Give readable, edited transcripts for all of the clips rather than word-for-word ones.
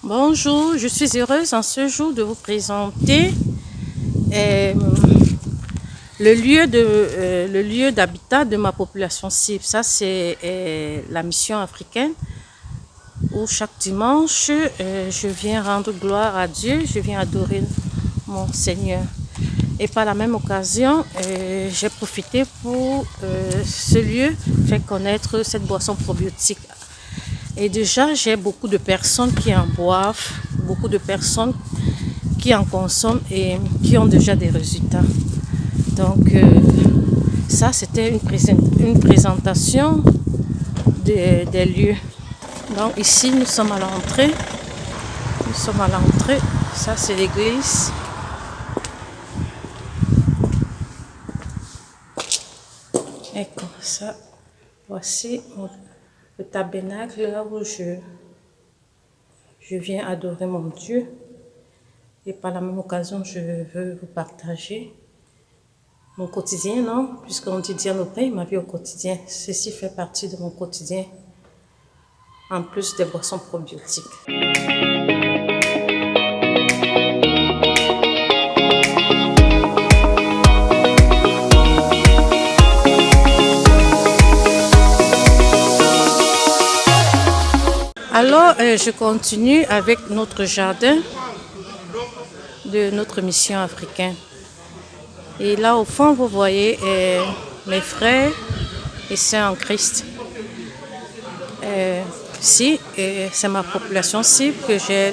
Bonjour, je suis heureuse en ce jour de vous présenter le lieu d'habitat de ma population cible. Ça, c'est la mission africaine où chaque dimanche, je viens rendre gloire à Dieu, je viens adorer mon Seigneur. Et par la même occasion, j'ai profité pour ce lieu faire connaître cette boisson probiotique. Et déjà, j'ai beaucoup de personnes qui en boivent, beaucoup de personnes qui en consomment et qui ont déjà des résultats. Donc, ça, c'était une présentation des lieux. Donc, ici, nous sommes à l'entrée. Nous sommes à l'entrée. Ça, c'est l'église. Et comme ça, voici le tabernacle là où je viens adorer mon Dieu. Et par la même occasion, je veux vous partager mon quotidien, non? Puisqu'on dit Dieu nous paye ma vie au quotidien. Ceci fait partie de mon quotidien, en plus des boissons probiotiques. Alors, je continue avec notre jardin de notre mission africaine. Et là, au fond, vous voyez mes frères et sœurs en Christ. Ici, c'est ma population cible que j'ai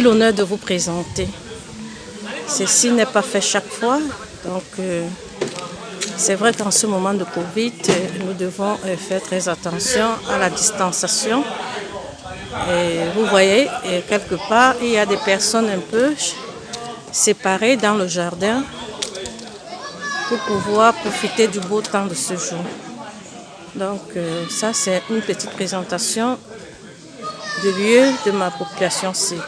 l'honneur de vous présenter. Ceci n'est pas fait chaque fois, donc c'est vrai qu'en ce moment de Covid, nous devons faire très attention à la distanciation. Et vous voyez, quelque part, il y a des personnes un peu séparées dans le jardin pour pouvoir profiter du beau temps de ce jour. Donc ça, c'est une petite présentation du lieu de ma population cible.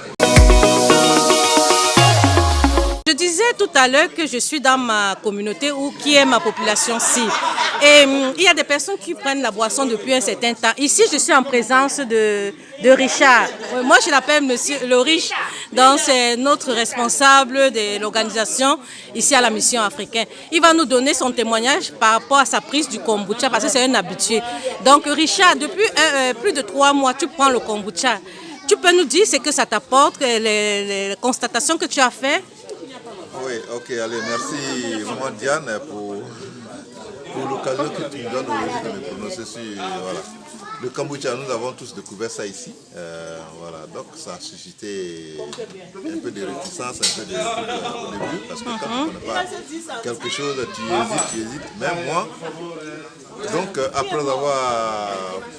Je disais tout à l'heure que je suis dans ma communauté ou qui est ma population cible. Et il y a des personnes qui prennent la boisson depuis un certain temps. Ici, je suis en présence de Richard. Moi, je l'appelle Monsieur le Riche. Donc, c'est notre responsable de l'organisation ici à la mission africaine. Il va nous donner son témoignage par rapport à sa prise du kombucha parce que c'est un habitué. Donc, Richard, depuis plus de 3 mois, tu prends le kombucha. Tu peux nous dire ce que ça t'apporte, les constatations que tu as faites? Oui, ok, allez, merci vraiment Diane pour l'occasion que tu me donnes aujourd'hui de me prononcer sur voilà. Le kombucha. Nous avons tous découvert ça ici, voilà, donc ça a suscité un peu de réticence, un peu de trucs au début, parce que quand tu ne connais pas quelque chose, tu hésites, même moi. Donc après avoir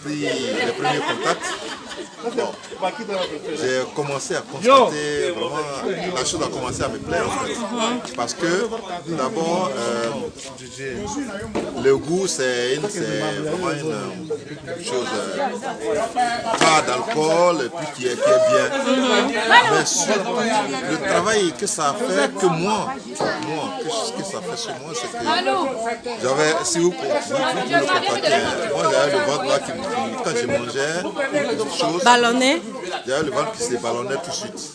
pris les premiers contacts, bon, j'ai commencé à constater vraiment, la chose a commencé à me plaire en fait. Parce que d'abord, le goût c'est vraiment une chose pas d'alcool et puis qui est bien. Mais surtout le travail que ça a fait, que moi, ce que ça fait sur moi, c'est que j'avais, si vous pouvez le constater, moi j'avais le ventre là qui quand je mangeais quelque chose, Ballonné. j'avais le ventre qui se ballonnait tout de suite.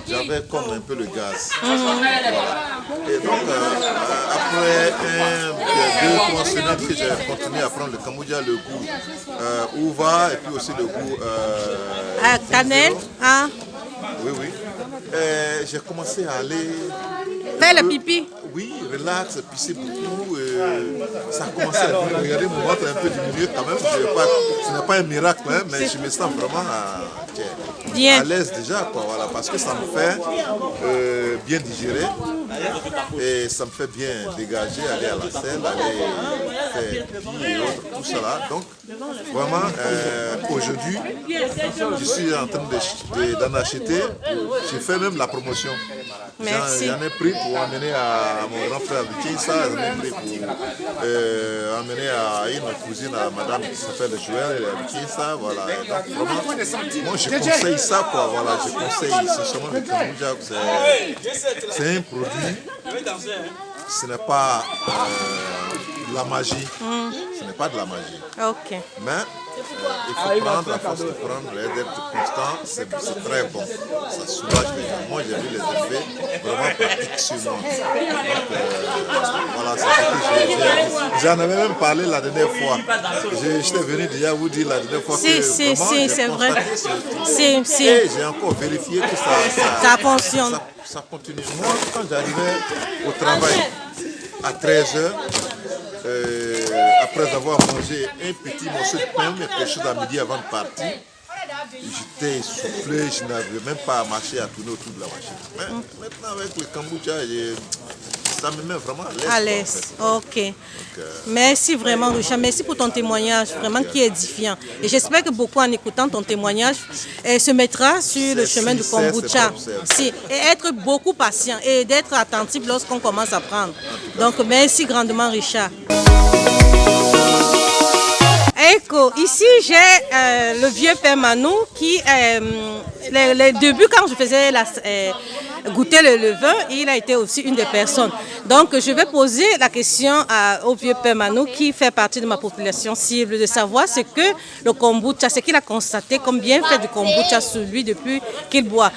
J'avais comme un peu le gaz. Voilà. Et donc, après 2-3 semaines que j'ai continué à prendre le kombucha, le goût uva et puis aussi le goût Cannelle. Hein? Oui, oui. J'ai commencé à aller... Fais le pipi. Oui, relax, pisser beaucoup. Ça a commencé à regarder mon ventre un peu diminuer quand même. Ce n'est pas un miracle, hein, mais je me sens vraiment à l'aise déjà, quoi, voilà, parce que ça me fait bien digérer et ça me fait bien dégager, aller à la selle, aller faire pipi et autres, tout ça là. Donc, vraiment, aujourd'hui, je suis en train d'en acheter. J'ai fait même la promotion. Merci. J'en ai pris pour emmener à mon grand frère Vikisa, j'en ai pris pour emmener à une cousine, à madame qui s'appelle Joël Vikisa, voilà. Et donc, vraiment, moi je conseille ça, quoi, voilà, je conseille sincèrement le kombucha, c'est un produit, ce n'est pas de la magie, ce n'est pas de la magie. Ok. Mais Il faut prendre, à force de prendre, et d'être constant, c'est très bon. Ça soulage les gens. Moi, j'ai vu les effets vraiment pratiques sur moi. Donc, voilà, c'est ce que j'ai. J'en avais même parlé la dernière fois. J'étais venu déjà vous dire la dernière fois que c'est vrai. Et j'ai encore vérifié que ça fonctionne. Ça continue. Moi, quand j'arrivais au travail à 13h, après avoir mangé un petit morceau de pain, mais quelque chose à midi avant de partir, j'étais essoufflé, je n'avais même pas à marcher, à tourner autour de la machine. Mais maintenant, avec le kombucha, ça me met vraiment à l'aise. Ok. Merci vraiment, Richard. Merci pour ton témoignage, vraiment qui est édifiant. Et j'espère que beaucoup, en écoutant ton témoignage, se mettra sur le chemin du kombucha. Et être beaucoup patient et d'être attentif lorsqu'on commence à prendre. Donc, merci grandement, Richard. Eko, ici j'ai le vieux père Manou qui, les débuts quand je faisais goûter le vin, il a été aussi une des personnes. Donc je vais poser la question au vieux père Manou qui fait partie de ma population cible, de savoir ce que le kombucha, ce qu'il a constaté comme bienfait du kombucha sur lui depuis qu'il boit.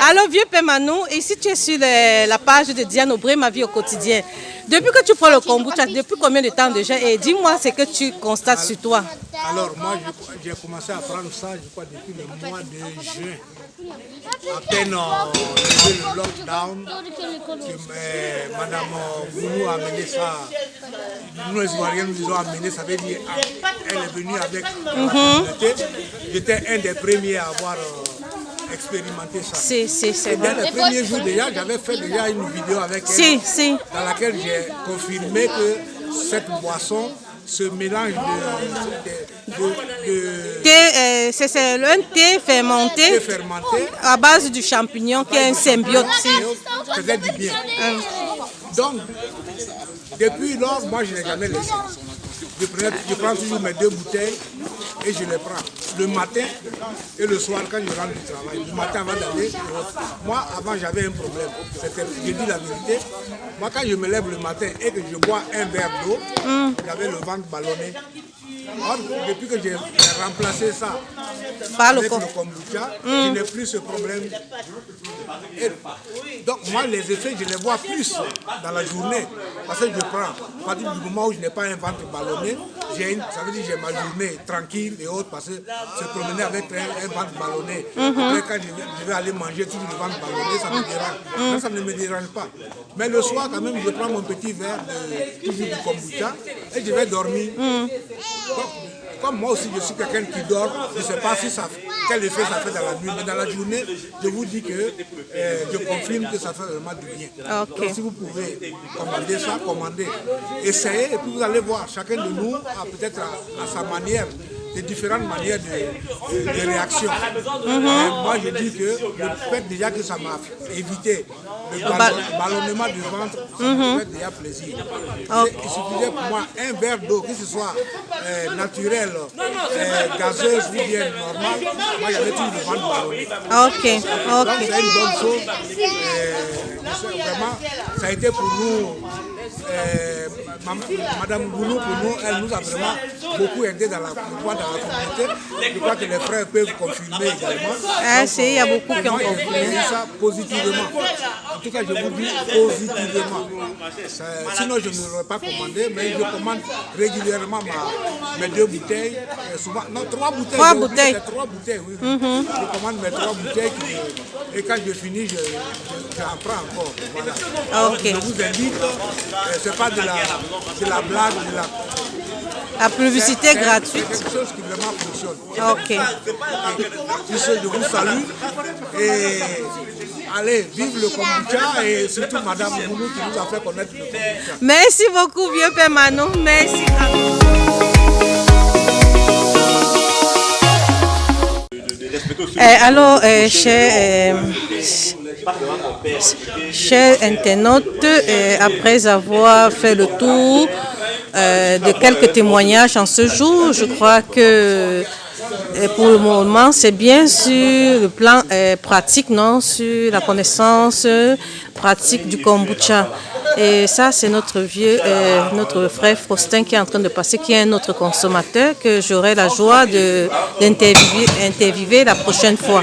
Alors vieux père Manou, ici tu es sur la page de Diane Aubrey, ma vie au quotidien. Depuis que tu prends le kombucha, depuis combien de temps déjà? Et dis-moi ce que tu constates sur toi. Alors moi, j'ai commencé à prendre ça, je crois, depuis le mois de juin. À peine le lockdown, Madame Gounou a amené ça. Nous, les Ivoiriens, nous ont amené, ça veut dire elle est venue avec la communauté. J'étais un des premiers à avoir expérimenté ça. C'est dans les premiers jours déjà, j'avais fait déjà une vidéo avec elle dans laquelle j'ai confirmé que cette boisson, ce mélange c'est un thé fermenté à base du champignon qui est un symbiote. Faisait du bien. Donc, depuis lors, moi je n'ai jamais laissé. Je prends toujours mes 2 bouteilles et je les prends le matin et le soir quand je rentre du travail. Le matin avant d'aller, moi avant j'avais un problème. Je dis la vérité. Moi quand je me lève le matin et que je bois un verre d'eau, j'avais le ventre ballonné. Or, depuis que j'ai remplacé ça avec le kombucha, je n'ai plus ce problème. Et donc moi les effets je les vois plus dans la journée parce que je prends. À partir du moment où je n'ai pas un ventre ballonné, ça veut dire que j'ai ma journée tranquille et autres parce que se promener avec un ventre ballonné. Après quand je vais aller manger tout le ventre ballonné, ça me dérange. Là, ça ne me dérange pas. Mais le soir quand même je prends mon petit verre toujours du kombucha et je vais dormir. Comme moi aussi je suis quelqu'un qui dort, je ne sais pas quel effet ça fait dans la nuit, mais dans la journée, je vous dis que je confirme que ça fait vraiment du bien. Donc si vous pouvez commander ça, commandez, essayez et puis vous allez voir, chacun de nous a peut-être à sa manière, des différentes manières de réaction. Moi je dis que le fait déjà que ça m'a évité le ballonnement du ventre, ça me fait déjà plaisir. Il suffisait pour moi un verre d'eau, que ce soit naturel, gazeuse ou bien normal, moi j'avais tout le ventre ballonné. Donc c'est une bonne chose. Vraiment, ça a été pour nous. Madame Gounou, pour nous, elle nous a vraiment beaucoup aidé dans la communauté. Je crois que les frères peuvent confirmer également. Il y a beaucoup qui ont confirmé ça positivement. En tout cas, je vous dis positivement. Sinon, je ne l'aurais pas commandé, mais je commande régulièrement mes 2 bouteilles. Souvent, non, 3 bouteilles. 3 bouteilles. 3 bouteilles, oui. Je commande mes 3 bouteilles et quand je finis, j'en prends encore. Voilà. Je vous invite, c'est pas de la blague, la publicité gratuite. C'est quelque chose qui vraiment fonctionne. Je vous salue et allez, vive le kombucha et surtout Madame Gounou qui nous a fait connaître le kombucha. Merci beaucoup, vieux père Manon. Merci. Alors, chers internautes, après avoir fait le tour de quelques témoignages en ce jour, je crois que Et pour le moment, c'est bien sur le plan pratique, non, sur la connaissance pratique du kombucha. Et ça, c'est notre frère Faustin qui est en train de passer, qui est un autre consommateur que j'aurai la joie d'interviewer la prochaine fois.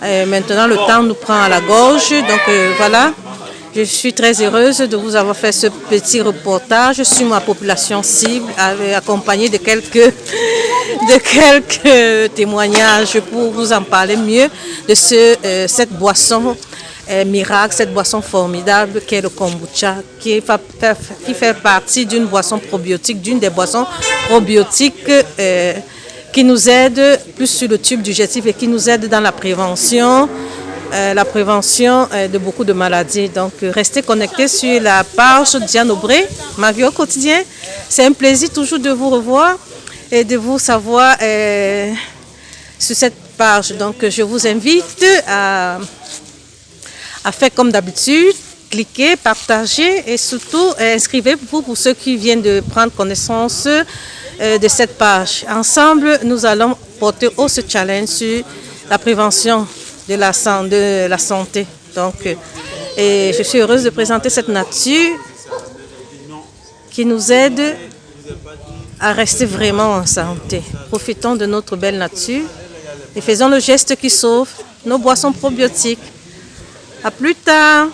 Maintenant, le temps nous prend à la gorge, donc voilà. Je suis très heureuse de vous avoir fait ce petit reportage sur ma population cible, accompagné de quelques témoignages pour vous en parler mieux de cette boisson miracle, cette boisson formidable qu'est le kombucha, qui fait partie d'une boisson probiotique, d'une des boissons probiotiques qui nous aide plus sur le tube digestif et qui nous aide dans la prévention de beaucoup de maladies. Donc, restez connectés sur la page Diane Aubray, Ma vie au quotidien. C'est un plaisir toujours de vous revoir et de vous savoir sur cette page. Donc, je vous invite à faire comme d'habitude, cliquez, partagez et surtout inscrivez-vous pour ceux qui viennent de prendre connaissance de cette page. Ensemble, nous allons porter haut ce challenge sur la prévention de la santé. Donc, et je suis heureuse de présenter cette nature qui nous aide à rester vraiment en santé. Profitons de notre belle nature et faisons le geste qui sauve nos boissons probiotiques. À plus tard!